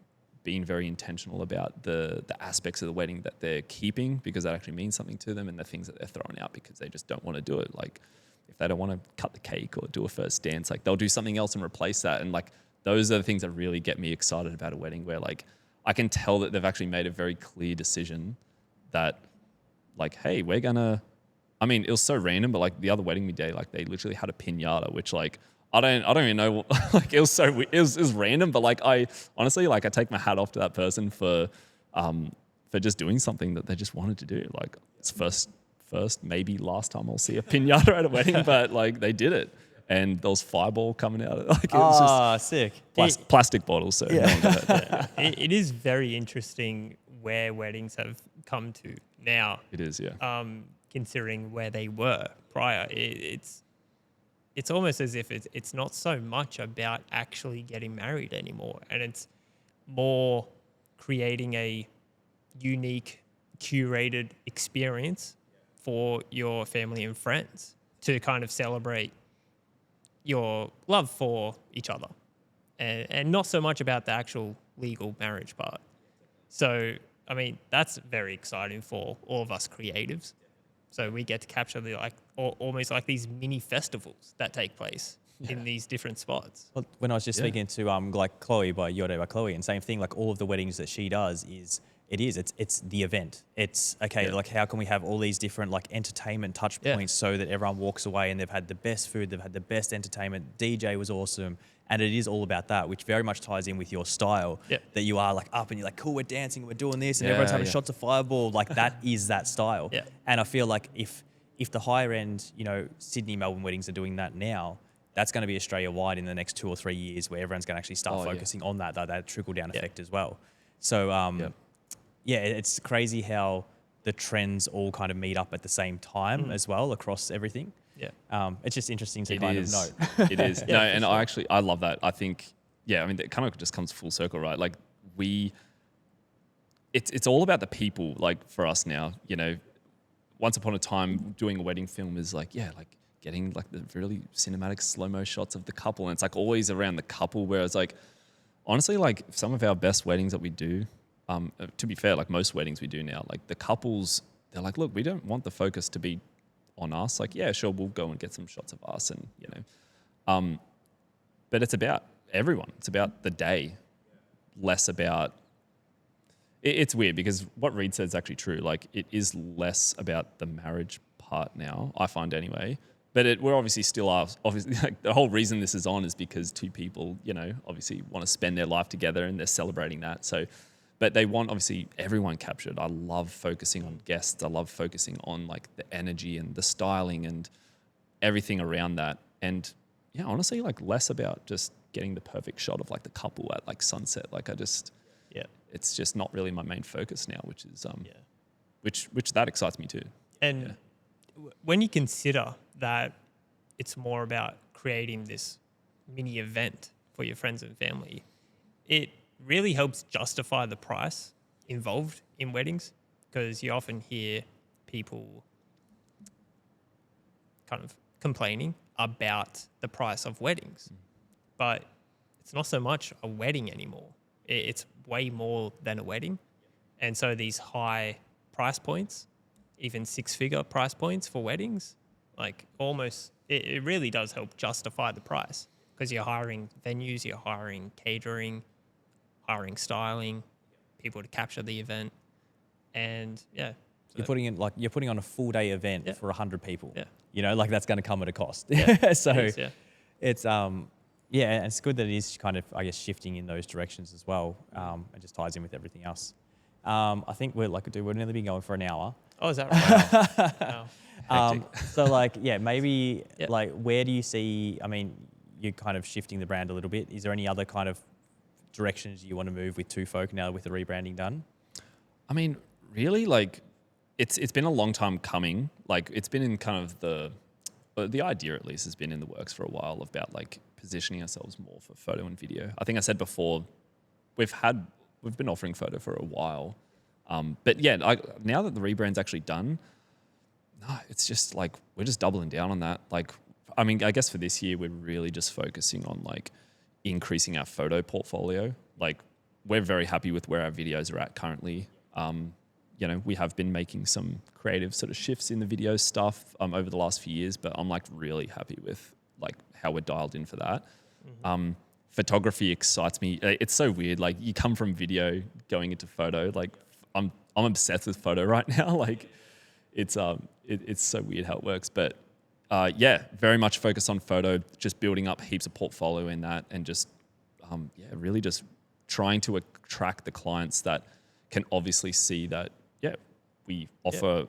being very intentional about the aspects of the wedding that they're keeping because that actually means something to them and the things that they're throwing out because they just don't want to do it. Like if they don't want to cut the cake or do a first dance, like they'll do something else and replace that. And like, those are the things that really get me excited about a wedding where like I can tell that they've actually made a very clear decision that like, hey, it was so random, but like the other wedding we did, like they literally had a piñata, which like, I don't even know, like it was random, but like I honestly, like I take my hat off to that person for just doing something that they just wanted to do. Like it's first, maybe last time I'll see a piñata at a wedding, but like they did it. And there was fireball coming out. Like it was just sick. Plastic bottles. So It is very interesting where weddings have come to now. It is, yeah. Considering where they were prior, it's almost as if it's not so much about actually getting married anymore, and it's more creating a unique, curated experience for your family and friends to kind of celebrate your love for each other and not so much about the actual legal marriage part. So, that's very exciting for all of us creatives. So we get to capture almost like these mini festivals that take place in these different spots. Well, when I was just speaking to like Chloe by Yode by Chloe, and same thing, like all of the weddings that she does it's the event. It's like how can we have all these different like entertainment touch points so that everyone walks away and they've had the best food, they've had the best entertainment, DJ was awesome. And it is all about that, which very much ties in with your style that you are like up and you're like, cool, we're dancing, we're doing this, and everyone's having shots of fireball. Like that is that style. Yeah. And I feel like if the higher end, Sydney, Melbourne weddings are doing that now, that's going to be Australia wide in the next 2 or 3 years where everyone's going to actually start focusing on that trickle down effect as well. So, it's crazy how the trends all kind of meet up at the same time as well across everything. Yeah. It's just interesting to kind of note. It is. No, and sure. I love that. I think, it kind of just comes full circle, right? Like it's all about the people, like for us now, once upon a time doing a wedding film is like, getting like the really cinematic slow-mo shots of the couple. And it's like always around the couple, whereas like, honestly, like some of our best weddings that we do, to be fair, like most weddings we do now, like the couples, they're like, look, we don't want the focus to be on us. Like, yeah, sure, we'll go and get some shots of us and, but it's about everyone. It's about the day, less about, it's weird because what Reid said is actually true. Like it is less about the marriage part now, I find anyway, But we're obviously still obviously like the whole reason this is on is because two people, obviously want to spend their life together and they're celebrating that. So, but they want obviously everyone captured. I love focusing on guests. I love focusing on like the energy and the styling and everything around that. And yeah, honestly, like less about just getting the perfect shot of like the couple at like sunset. Like it's just not really my main focus now, which is which that excites me too. And when you consider that it's more about creating this mini event for your friends and family, it really helps justify the price involved in weddings, because you often hear people kind of complaining about the price of weddings, but it's not so much a wedding anymore. It's way more than a wedding. And so these high price points, even six-figure price points for weddings, like almost, it really does help justify the price, because you're hiring venues, you're hiring catering, hiring styling, people to capture the event, and so You're putting on a full day event for 100 people. Yeah. Like that's going to come at a cost. Yeah. So it is, it's and it's good that it is kind of, I guess, shifting in those directions as well. It just ties in with everything else. I think we've nearly been going for an hour. Oh, is that right? Wow. So maybe where do you see, I mean, you're kind of shifting the brand a little bit. Is there any other kind of directions you want to move with Two Folk now with the rebranding done? I mean, really, like it's been a long time coming. Like it's been in kind of the idea at least has been in the works for a while about like positioning ourselves more for photo and video. I think I said before, we've been offering photo for a while. But yeah, now that the rebrand's actually done, it's just like we're just doubling down on that. Like, I mean, I guess for this year, we're really just focusing on like increasing our photo portfolio. Like, we're very happy with where our videos are at currently. We have been making some creative sort of shifts in the video stuff over the last few years, but I'm like really happy with like how we're dialed in for that. Mm-hmm. Photography excites me. It's so weird. Like you come from video going into photo. Like I'm obsessed with photo right now. Like it's so weird how it works. But very much focused on photo, just building up heaps of portfolio in that, and just really just trying to attract the clients that can obviously see that we offer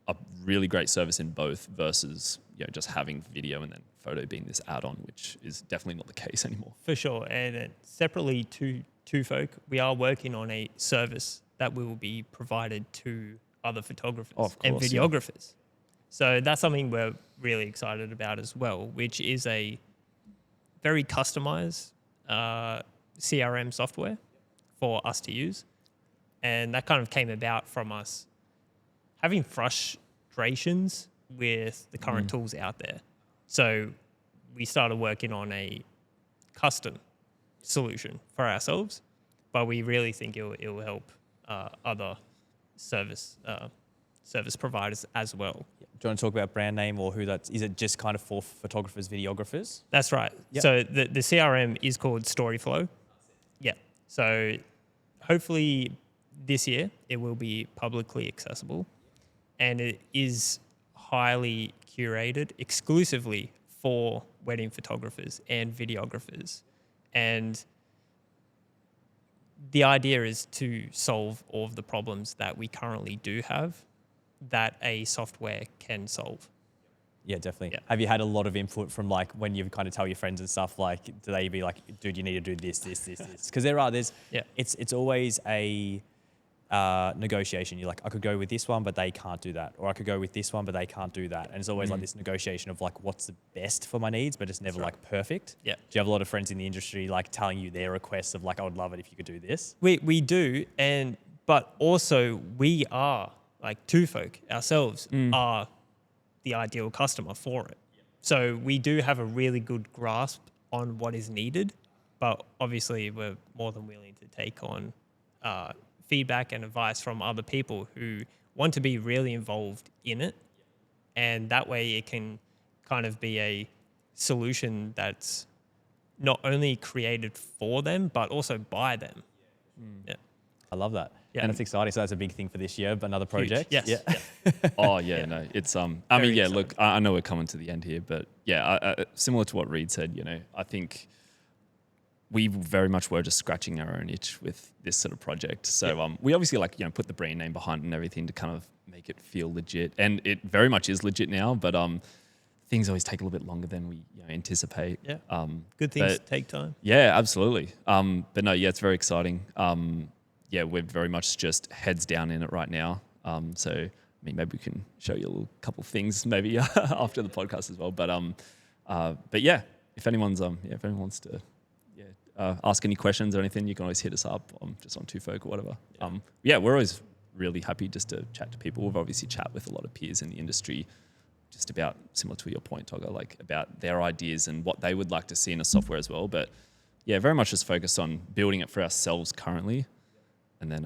a really great service in both versus just having video and then photo being this add-on, which is definitely not the case anymore. For sure. And separately to Two Folk, we are working on a service that will be provided to other photographers and videographers. So that's something we're really excited about as well, which is a very customized CRM software for us to use. And that kind of came about from us having frustrations with the current tools out there. So we started working on a custom solution for ourselves, but we really think it will help other service providers as well. Do you want to talk about brand name or who that's? Is it just kind of for photographers, videographers? That's right. Yep. So the CRM is called Storyflow. Yeah. So hopefully this year it will be publicly accessible, and it is highly curated exclusively for wedding photographers and videographers. And the idea is to solve all of the problems that we currently do have that a software can solve. Yeah, definitely. Yeah. Have you had a lot of input from like when you kind of tell your friends and stuff, like do they be like, dude, you need to do this? Because it's always a negotiation. You're like, I could go with this one, but they can't do that. Or I could go with this one, but they can't do that. And it's always like this negotiation of like, what's the best for my needs, but it's never like perfect. Yeah. Do you have a lot of friends in the industry like telling you their requests of like, I would love it if you could do this? We do. But also we are like Two Folk ourselves are the ideal customer for it. So we do have a really good grasp on what is needed, but obviously we're more than willing to take on feedback and advice from other people who want to be really involved in it. And that way it can kind of be a solution that's not only created for them, but also by them. Yeah. I love that. Yeah. And it's exciting. So that's a big thing for this year, but another project. Yes. Yeah. Oh yeah, no, it's I mean, Very yeah. exciting. Look, I know we're coming to the end here, but yeah, similar to what Reid said, I think we very much were just scratching our own itch with this sort of project. So we obviously put the brand name behind it and everything to kind of make it feel legit, and it very much is legit now. But things always take a little bit longer than we anticipate. Yeah. Good things but- take time. Yeah, absolutely. But no, yeah, it's very exciting. Yeah, we're very much just heads down in it right now. So I mean, maybe we can show you a little couple of things maybe after the podcast as well. But yeah, if anyone wants to ask any questions or anything, you can always hit us up just on Two Folk or whatever. Yeah, we're always really happy just to chat to people. We've obviously chat with a lot of peers in the industry, just about similar to your point, Toga, like about their ideas and what they would like to see in a software as well. But yeah, very much just focused on building it for ourselves currently, and then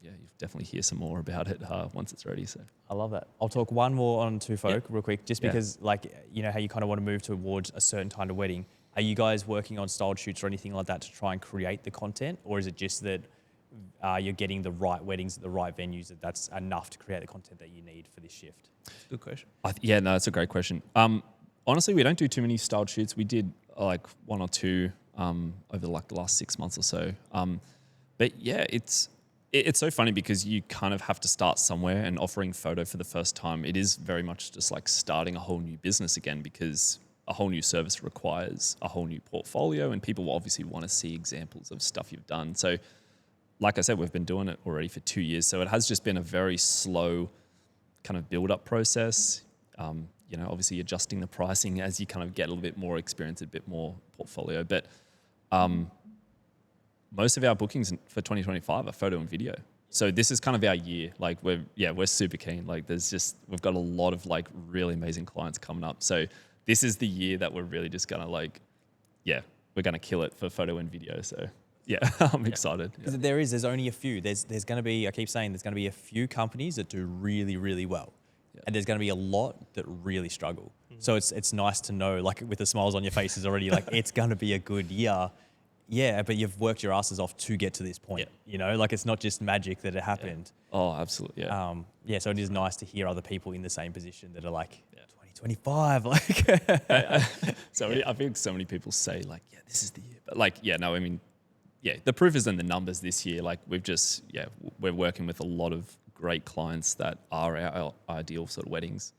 you'll definitely hear some more about it once it's ready. So I love that. I'll talk one more on Two Folk real quick, just Yeah. because how you kind of want to move towards a certain kind of wedding. Are you guys working on styled shoots or anything like that to try and create the content, or is it just that you're getting the right weddings at the right venues that's enough to create the content that you need for this shift? Good question. yeah, no, that's a great question. Honestly, we don't do too many styled shoots. We did like one or two over the last 6 months or so. But yeah, it's so funny because you kind of have to start somewhere, and offering photo for the first time, it is very much just like starting a whole new business again, because a whole new service requires a whole new portfolio, and people will obviously want to see examples of stuff you've done. So like I said, we've been doing it already for 2 years. So it has just been a very slow kind of build-up process. Obviously adjusting the pricing as you kind of get a little bit more experience, a bit more portfolio. But most of our bookings for 2025 are photo and video. So this is kind of our year. Like we're super keen. Like we've got a lot of like really amazing clients coming up. So this is the year that we're really just gonna we're gonna kill it for photo and video. So yeah, I'm excited. Because there's only a few. There's going to be, I keep saying, there's going to be a few companies that do really, really well. Yeah. And there's going to be a lot that really struggle. So it's nice to know, like with the smiles on your faces already, like it's going to be a good year. Yeah, but you've worked your asses off to get to this point. Like it's not just magic that it happened. Oh, absolutely. Yeah. So it is nice to hear other people in the same position that are like 2025. Like, I think so many people say like, yeah, this is the year. But like, the proof is in the numbers this year. Like we're working with a lot of great clients that are our ideal sort of weddings.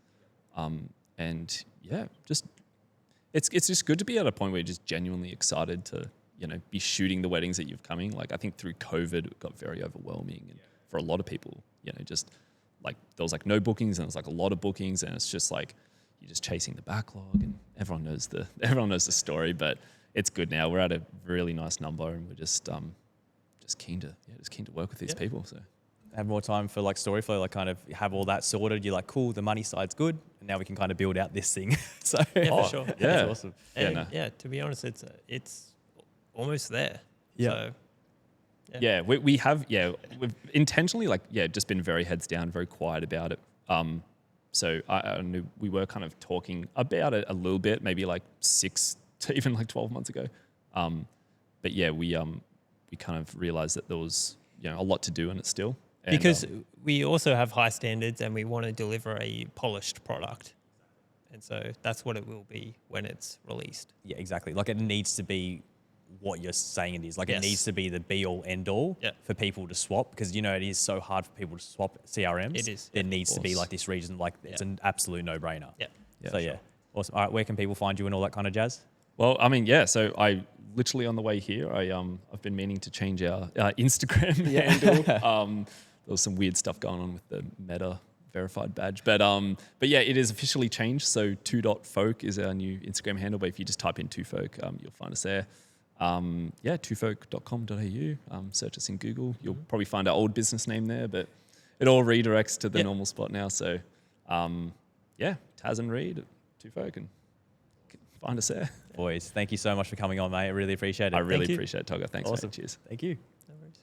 And yeah, it's just good to be at a point where you're just genuinely excited to, be shooting the weddings that you've coming. Like I think through COVID, it got very overwhelming. And for a lot of people, just like there was like no bookings and it was like a lot of bookings, and it's just like, you're just chasing the backlog, and everyone knows the story, but it's good now. We're at a really nice number, and we're just keen to work with these people. So have more time for like story flow, like kind of have all that sorted. You're like, cool, the money side's good, and now we can kind of build out this thing. So For sure. Yeah, that's awesome. And to be honest, it's almost there. Yeah. So, we've intentionally just been very heads down, very quiet about it. So I knew we were kind of talking about it a little bit, maybe like 6 to even like 12 months ago. But yeah, we kind of realized that there was a lot to do in it still. And, because we also have high standards and we want to deliver a polished product. And so that's what it will be when it's released. Yeah, exactly. Like it needs to be what you're saying it is. Like it needs to be the be all end all for people to swap, because it is so hard for people to swap CRMs. It is. There needs to be like this reason, like it's an absolute no brainer. Yeah. So awesome. All right, where can people find you and all that kind of jazz? Well, I mean, so I literally on the way here, I've been meaning to change our Instagram handle. There was some weird stuff going on with the Meta verified badge, but yeah, it is officially changed. So 2.folk is our new Instagram handle. But if you just type in 2folk, you'll find us there. 2folk.com.au. Search us in Google. You'll probably find our old business name there, but it all redirects to the normal spot now. So Taz and Reid at 2folk, and find us there. Boys, thank you so much for coming on, mate. I really appreciate it. I really appreciate it, Toga. Thanks, Awesome. mate. Cheers. Thank you. No worries.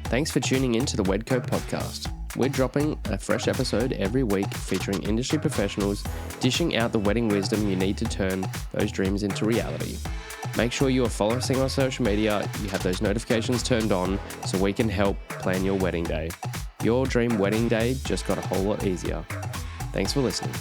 Thanks for tuning in to the Wedco podcast. We're dropping a fresh episode every week featuring industry professionals dishing out the wedding wisdom you need to turn those dreams into reality. Make sure you are following us on social media, you have those notifications turned on so we can help plan your wedding day. Your dream wedding day just got a whole lot easier. Thanks for listening.